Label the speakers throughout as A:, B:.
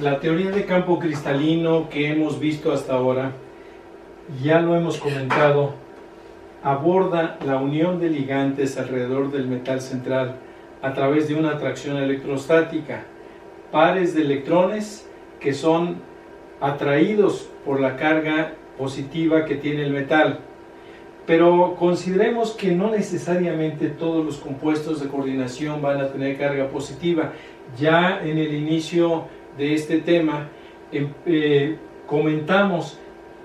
A: La teoría de campo cristalino que hemos visto hasta ahora, ya lo hemos comentado, aborda la unión de ligantes alrededor del metal central a través de una atracción electrostática, pares de electrones que son atraídos por la carga positiva que tiene el metal. Pero consideremos que no necesariamente todos los compuestos de coordinación van a tener carga positiva. Ya en el inicio de este tema comentamos,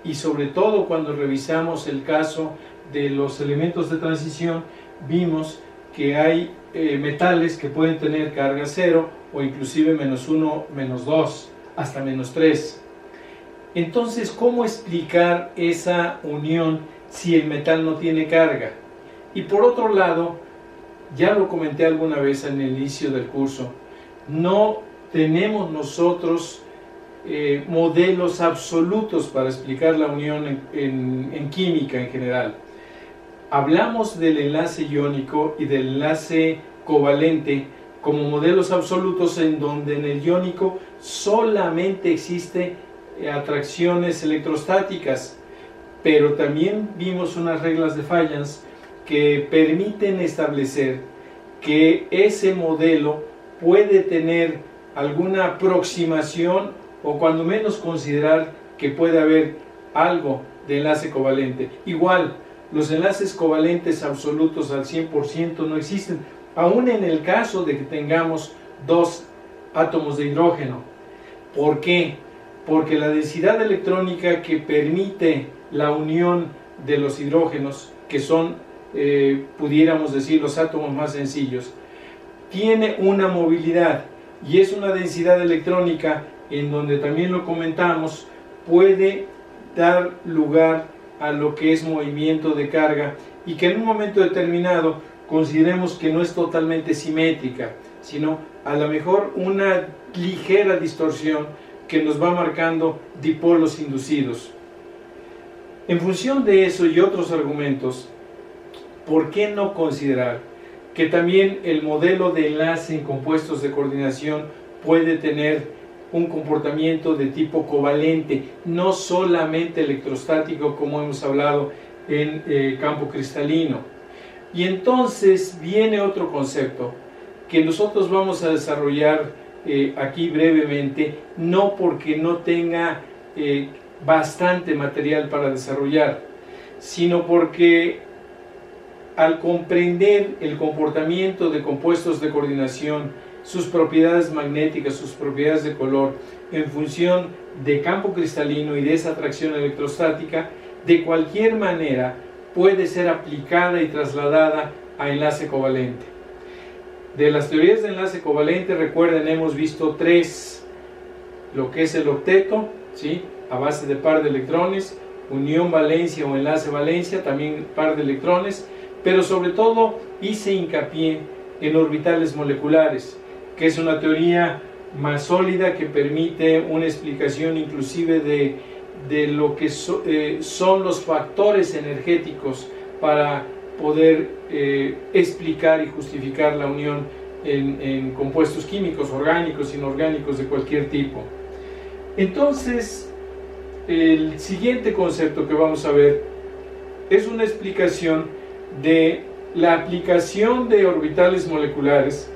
A: y sobre todo cuando revisamos el caso de los elementos de transición, vimos que hay metales que pueden tener carga 0 o inclusive -1, -2, hasta -3. Entonces, ¿cómo explicar esa unión si el metal no tiene carga? Y por otro lado, ya lo comenté alguna vez en el inicio del curso, no tenemos nosotros modelos absolutos para explicar la unión en química en general. Hablamos del enlace iónico y del enlace covalente como modelos absolutos, en donde en el iónico solamente existe atracciones electrostáticas, pero también vimos unas reglas de Fajans que permiten establecer que ese modelo puede tener alguna aproximación, o cuando menos considerar que puede haber algo de enlace covalente. Igual, los enlaces covalentes absolutos al 100% no existen, aún en el caso de que tengamos dos átomos de hidrógeno. ¿Por qué? Porque la densidad electrónica que permite la unión de los hidrógenos, que son, pudiéramos decir, los átomos más sencillos, tiene una movilidad, y es una densidad electrónica en donde, también lo comentamos, puede dar lugar a lo que es movimiento de carga, y que en un momento determinado consideremos que no es totalmente simétrica, sino a lo mejor una ligera distorsión que nos va marcando dipolos inducidos. En función de eso y otros argumentos, ¿por qué no considerar que también el modelo de enlace en compuestos de coordinación puede tener un comportamiento de tipo covalente, no solamente electrostático como hemos hablado en campo cristalino? Y entonces viene otro concepto que nosotros vamos a desarrollar aquí brevemente, no porque no tenga bastante material para desarrollar, sino porque al comprender el comportamiento de compuestos de coordinación, sus propiedades magnéticas, sus propiedades de color, en función de campo cristalino y de esa atracción electrostática, de cualquier manera puede ser aplicada y trasladada a enlace covalente. De las teorías de enlace covalente, recuerden, hemos visto tres: lo que es el octeto, ¿sí?, a base de par de electrones, unión valencia o enlace valencia, también par de electrones, pero sobre todo hice hincapié en orbitales moleculares, que es una teoría más sólida que permite una explicación inclusive de lo que son los factores energéticos para poder explicar y justificar la unión en compuestos químicos, orgánicos, inorgánicos, de cualquier tipo. Entonces, el siguiente concepto que vamos a ver es una explicación de la aplicación de orbitales moleculares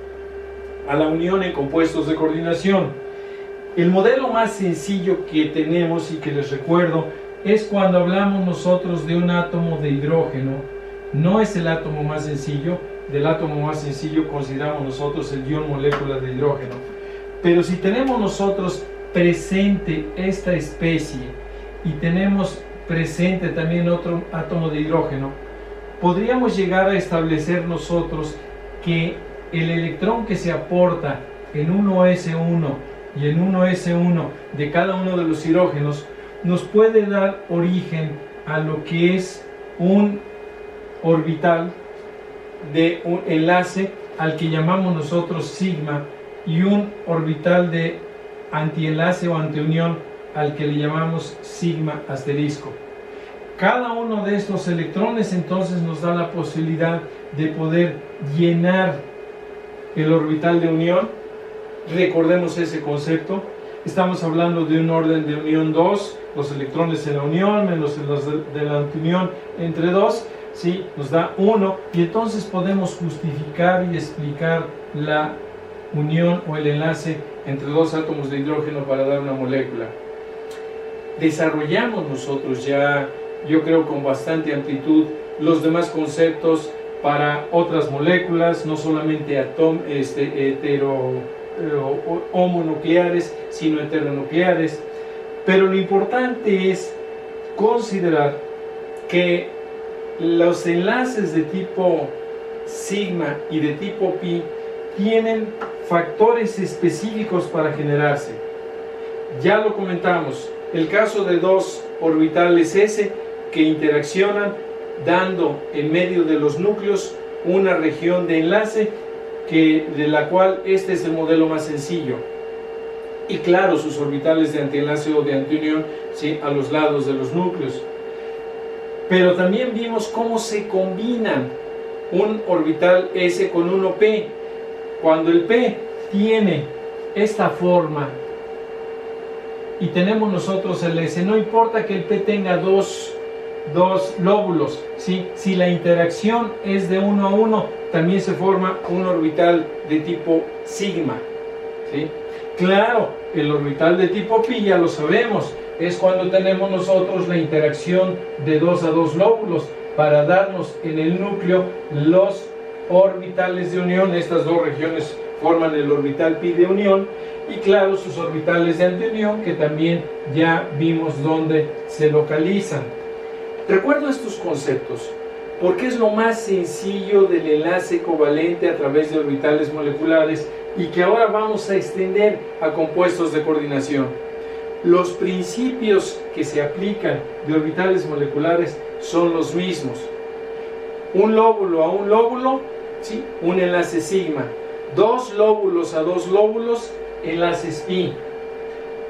A: a la unión en compuestos de coordinación. El modelo más sencillo que tenemos y que les recuerdo es cuando hablamos nosotros de un átomo de hidrógeno. No es el átomo más sencillo. Del átomo más sencillo consideramos nosotros el ion molécula de hidrógeno. Pero si tenemos nosotros presente esta especie y tenemos presente también otro átomo de hidrógeno, podríamos llegar a establecer nosotros que el electrón que se aporta en 1s1 y en 1s1 de cada uno de los hidrógenos nos puede dar origen a lo que es un orbital de un enlace al que llamamos nosotros sigma, y un orbital de antienlace o antiunión al que le llamamos sigma asterisco. Cada uno de estos electrones entonces nos da la posibilidad de poder llenar el orbital de unión. Recordemos ese concepto. estamos hablando de un orden de unión 2, los electrones en la unión menos los de la antiunión entre 2, ¿sí? Nos da 1, y entonces podemos justificar y explicar la unión o el enlace entre dos átomos de hidrógeno para dar una molécula. Desarrollamos nosotros ya, yo creo con bastante amplitud, los demás conceptos para otras moléculas, no solamente homonucleares, sino heteronucleares. Pero lo importante es considerar que los enlaces de tipo sigma y de tipo pi tienen factores específicos para generarse. Ya lo comentamos, el caso de dos orbitales S que interaccionan dando en medio de los núcleos una región de enlace de la cual este es el modelo más sencillo. Y claro, sus orbitales de antienlace o de antiunión, ¿sí?, a los lados de los núcleos. Pero también vimos cómo se combinan un orbital S con uno P. Cuando el P tiene esta forma y tenemos nosotros el S, no importa que el P tenga dos lóbulos, ¿sí? Si la interacción es de 1 a 1, también se forma un orbital de tipo sigma, ¿sí? Claro, el orbital de tipo pi ya lo sabemos, es cuando tenemos nosotros la interacción de 2 a 2 lóbulos para darnos en el núcleo los orbitales de unión. Estas dos regiones forman el orbital pi de unión, y claro, sus orbitales de antiunión, que también ya vimos dónde se localizan. Recuerdo estos conceptos porque es lo más sencillo del enlace covalente a través de orbitales moleculares y que ahora vamos a extender a compuestos de coordinación. Los principios que se aplican de orbitales moleculares son los mismos. Un lóbulo a un lóbulo, ¿sí?, un enlace sigma. Dos lóbulos a dos lóbulos, enlaces pi.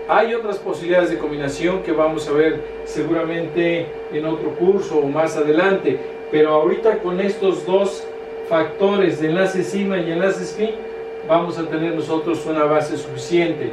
A: Hay otras posibilidades de combinación que vamos a ver seguramente en otro curso o más adelante, pero ahorita con estos dos factores de enlace sigma y enlaces pi vamos a tener nosotros una base suficiente.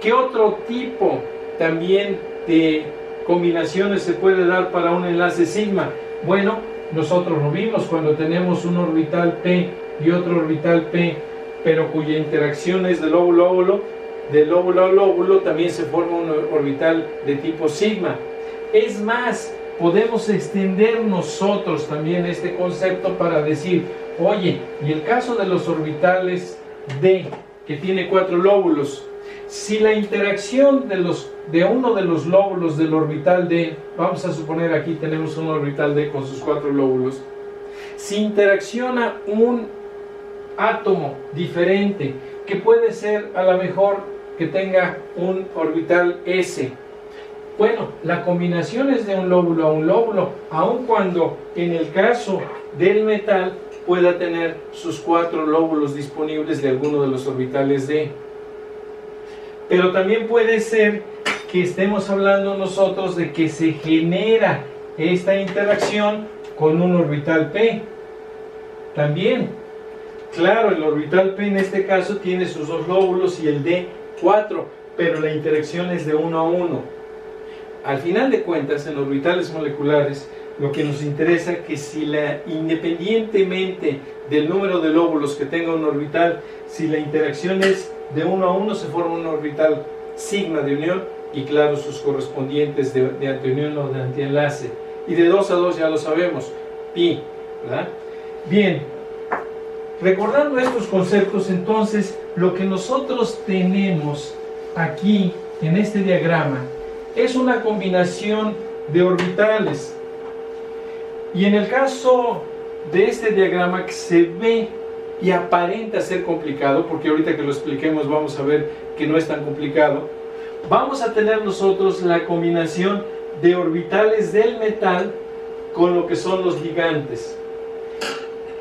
A: ¿Qué otro tipo también de combinaciones se puede dar para un enlace sigma? Bueno, nosotros lo vimos cuando tenemos un orbital P y otro orbital P, pero cuya interacción es de lóbulo a lóbulo. De lóbulo a lóbulo también se forma un orbital de tipo sigma. Es más, podemos extender nosotros también este concepto para decir, oye, y el caso de los orbitales D, que tiene 4 lóbulos, si la interacción de uno de los lóbulos del orbital D, vamos a suponer aquí tenemos un orbital D con sus 4 lóbulos, si interacciona un átomo diferente, que puede ser a lo mejor que tenga un orbital S. Bueno, la combinación es de un lóbulo a un lóbulo, aun cuando en el caso del metal pueda tener sus 4 lóbulos disponibles de alguno de los orbitales D. Pero también puede ser que estemos hablando nosotros de que se genera esta interacción con un orbital P. También, claro, el orbital P en este caso tiene sus 2 lóbulos y el D 4, pero la interacción es de 1 a 1. Al final de cuentas, en orbitales moleculares, lo que nos interesa es que independientemente del número de lóbulos que tenga un orbital, si la interacción es de 1 a 1, se forma un orbital sigma de unión y claro, sus correspondientes de antiunión o de antienlace. Y de 2 a 2 ya lo sabemos, pi, ¿verdad? Bien. Recordando estos conceptos, entonces, lo que nosotros tenemos aquí en este diagrama es una combinación de orbitales. Y en el caso de este diagrama que se ve y aparenta ser complicado, porque ahorita que lo expliquemos vamos a ver que no es tan complicado, vamos a tener nosotros la combinación de orbitales del metal con lo que son los ligantes.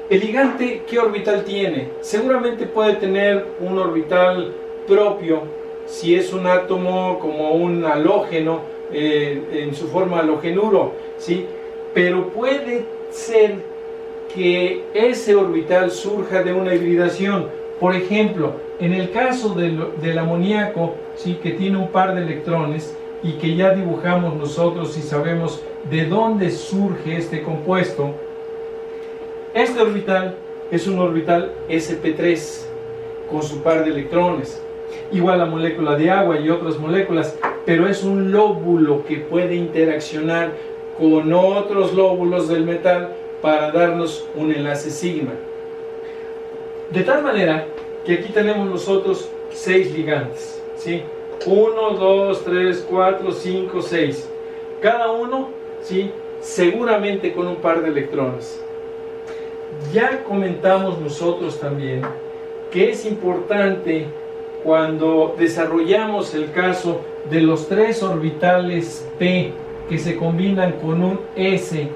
A: El ligante, ¿qué orbital tiene? Seguramente puede tener un orbital propio, si es un átomo como un halógeno, en su forma halogenuro, ¿sí? Pero puede ser que ese orbital surja de una hibridación. Por ejemplo, En el caso del amoníaco, ¿sí?, que tiene un par de electrones y que ya dibujamos nosotros y sabemos de dónde surge este compuesto, este orbital es un orbital sp3 con su par de electrones. Igual la molécula de agua y otras moléculas, pero es un lóbulo que puede interaccionar con otros lóbulos del metal para darnos un enlace sigma. De tal manera que aquí tenemos nosotros 6 ligantes, ¿sí? 1, 2, 3, 4, 5, 6. Cada uno, ¿sí?, seguramente con un par de electrones. Ya comentamos nosotros también que es importante cuando desarrollamos el caso de los 3 orbitales p que se combinan con un s,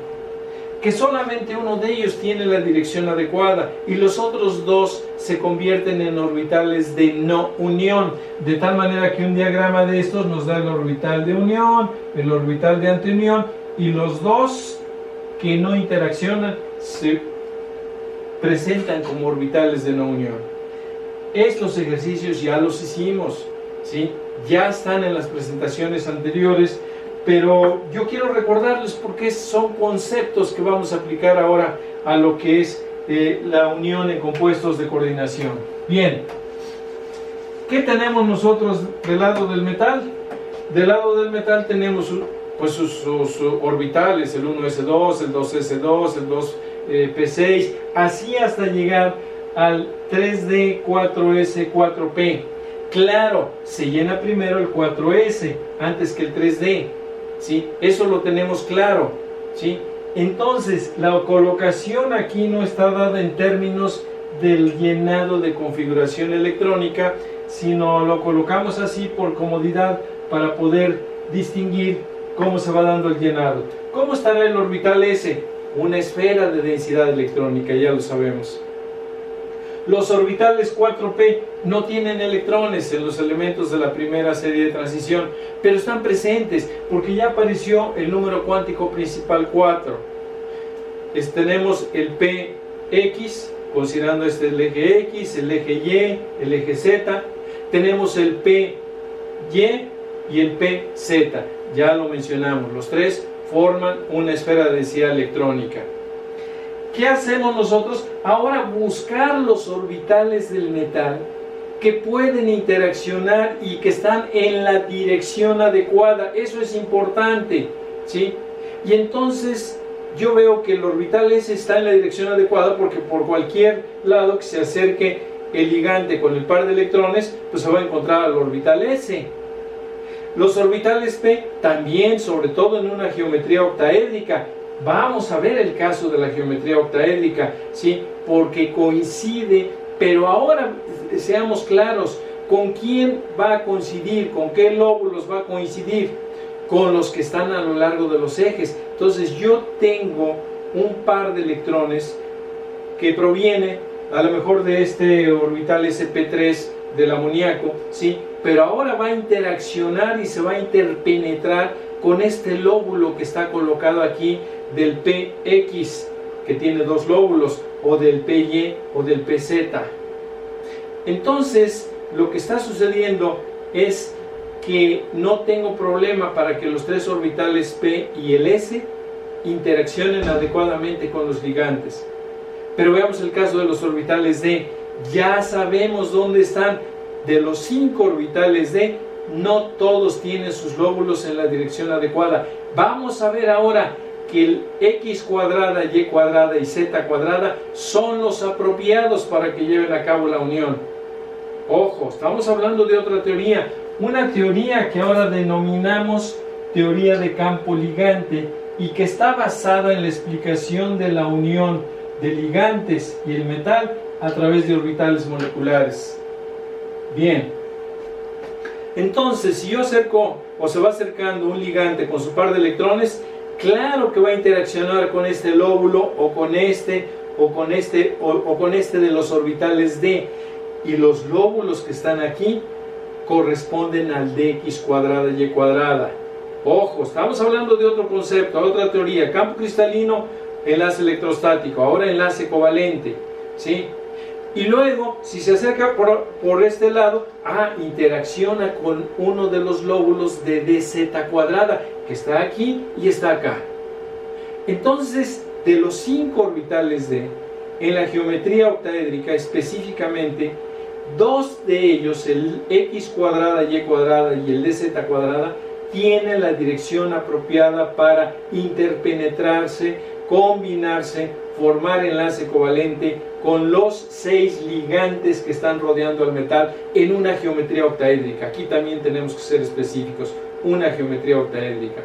A: que solamente uno de ellos tiene la dirección adecuada y los otros 2 se convierten en orbitales de no unión, de tal manera que un diagrama de estos nos da el orbital de unión, el orbital de antiunión, y los 2 que no interaccionan se presentan como orbitales de no unión. Estos ejercicios ya los hicimos, ¿sí?, ya están en las presentaciones anteriores, pero yo quiero recordarles porque son conceptos que vamos a aplicar ahora a lo que es la unión en compuestos de coordinación. Bien, ¿qué tenemos nosotros del lado del metal? Del lado del metal tenemos pues sus orbitales, el 1s2, el 2s2, el 2p6, así hasta llegar al 3d, 4s, 4p. Claro, se llena primero el 4s antes que el 3d, ¿sí? Eso lo tenemos claro, ¿sí? Entonces, la colocación aquí no está dada en términos del llenado de configuración electrónica, sino lo colocamos así por comodidad para poder distinguir cómo se va dando el llenado. ¿Cómo estará el orbital S? Una esfera de densidad electrónica, ya lo sabemos. Los orbitales 4p no tienen electrones en los elementos de la primera serie de transición, pero están presentes porque ya apareció el número cuántico principal 4. Tenemos el px, considerando el eje x, el eje y, el eje z. Tenemos el py y el pz, ya lo mencionamos, los 3 forman una esfera de densidad electrónica. ¿Qué hacemos nosotros? Ahora buscar los orbitales del metal que pueden interaccionar y que están en la dirección adecuada. Eso es importante, ¿sí? Y entonces yo veo que el orbital S está en la dirección adecuada porque por cualquier lado que se acerque el ligante con el par de electrones, pues se va a encontrar al orbital S. Los orbitales P también, sobre todo en una geometría octaédrica. Vamos a ver el caso de la geometría octaédrica, ¿sí?, porque coincide, pero ahora seamos claros, ¿con quién va a coincidir? ¿Con qué lóbulos va a coincidir? Con los que están a lo largo de los ejes. Entonces yo tengo un par de electrones que proviene a lo mejor de este orbital sp3 del amoníaco, ¿sí?, pero ahora va a interaccionar y se va a interpenetrar con este lóbulo que está colocado aquí del px, que tiene 2 lóbulos, o del py o del pz. Entonces lo que está sucediendo es que no tengo problema para que los 3 orbitales p y el s interaccionen adecuadamente con los ligantes. Pero veamos el caso de los orbitales d. Ya sabemos dónde están. De los 5 orbitales d, no todos tienen sus lóbulos en la dirección adecuada. Vamos a ver ahora que el x cuadrada, y cuadrada y z cuadrada son los apropiados para que lleven a cabo la unión. Ojo, estamos hablando de otra teoría, una teoría que ahora denominamos teoría de campo ligante y que está basada en la explicación de la unión de ligantes y el metal a través de orbitales moleculares. Bien, entonces si yo acerco o se va acercando un ligante con su par de electrones, claro que va a interaccionar con este lóbulo o con este de los orbitales d, y los lóbulos que están aquí corresponden al dx cuadrada y cuadrada. Ojo, estamos hablando de otro concepto, otra teoría. Campo cristalino, enlace electrostático, ahora enlace covalente, ¿sí? Y luego, si se acerca por este lado, interacciona con uno de los lóbulos de dz cuadrada, que está aquí y está acá. Entonces, de los 5 orbitales D, en la geometría octaédrica específicamente, 2 de ellos, el x cuadrada, y cuadrada y el dz cuadrada, tienen la dirección apropiada para interpenetrarse, combinarse, formar enlace covalente con los 6 ligantes que están rodeando al metal en una geometría octaédrica. Aquí también tenemos que ser específicos, una geometría octaédrica.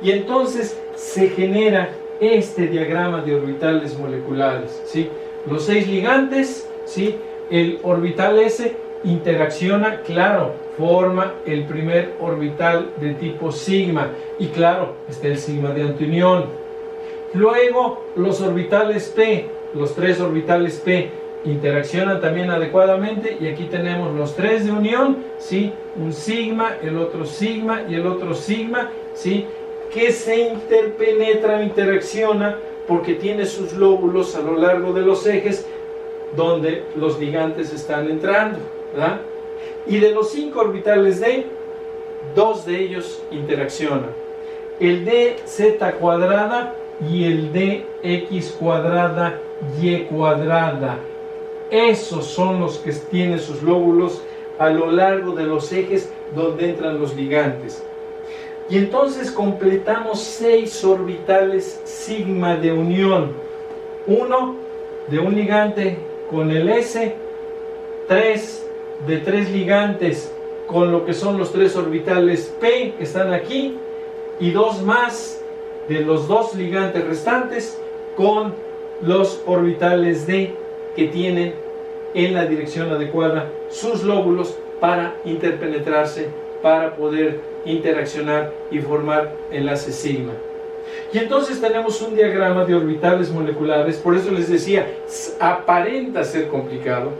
A: Y entonces se genera este diagrama de orbitales moleculares, ¿sí? Los 6 ligantes, ¿sí? El orbital S interacciona, claro, forma el primer orbital de tipo sigma, y claro, está el sigma de antiunión. Luego los orbitales P, los 3 orbitales P, interaccionan también adecuadamente, y aquí tenemos los 3 de unión, ¿sí? Un sigma, el otro sigma y el otro sigma, ¿sí? Que se interpenetra, interacciona, porque tiene sus lóbulos a lo largo de los ejes donde los ligantes están entrando, ¿verdad? Y de los 5 orbitales D, 2 de ellos interaccionan. El dz cuadrada y el dx cuadrada y cuadrada. Esos son los que tienen sus lóbulos a lo largo de los ejes donde entran los ligantes. Y entonces completamos 6 orbitales sigma de unión. Uno de un ligante con el S, 3 de 3 ligantes con lo que son los 3 orbitales P que están aquí, y 2 más de los 2 ligantes restantes con los orbitales D que tienen en la dirección adecuada sus lóbulos para interpenetrarse, para poder interaccionar y formar enlace sigma. Y entonces tenemos un diagrama de orbitales moleculares. Por eso les decía, aparenta ser complicado,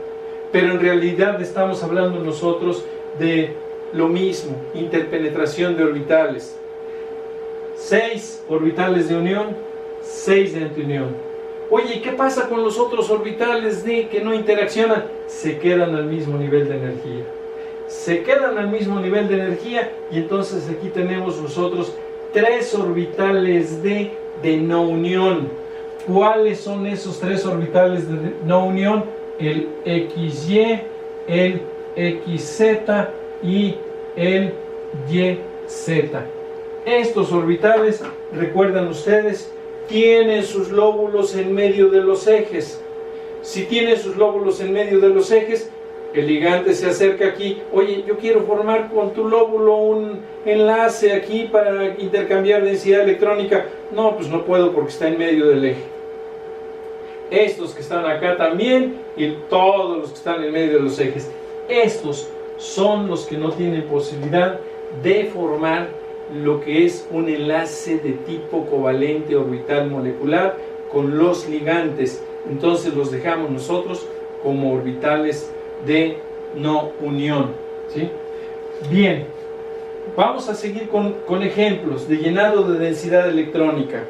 A: pero en realidad estamos hablando nosotros de lo mismo, interpenetración de orbitales. 6 orbitales de unión, 6 de antiunión. Oye, ¿qué pasa con los otros orbitales D que no interaccionan? Se quedan al mismo nivel de energía. Se quedan al mismo nivel de energía, y entonces aquí tenemos nosotros 3 orbitales D de no unión. ¿Cuáles son esos 3 orbitales de no unión? El XY, el XZ y el YZ. Estos orbitales, recuerdan ustedes, tienen sus lóbulos en medio de los ejes. Si tienen sus lóbulos en medio de los ejes, el ligante se acerca aquí. Oye, yo quiero formar con tu lóbulo un enlace aquí para intercambiar densidad electrónica. No, pues no puedo porque está en medio del eje. Estos que están acá también, y todos los que están en medio de los ejes. Estos son los que no tienen posibilidad de formar lo que es un enlace de tipo covalente orbital molecular con los ligantes. Entonces los dejamos nosotros como orbitales de no unión, ¿sí? Bien, vamos a seguir con ejemplos de llenado de densidad electrónica.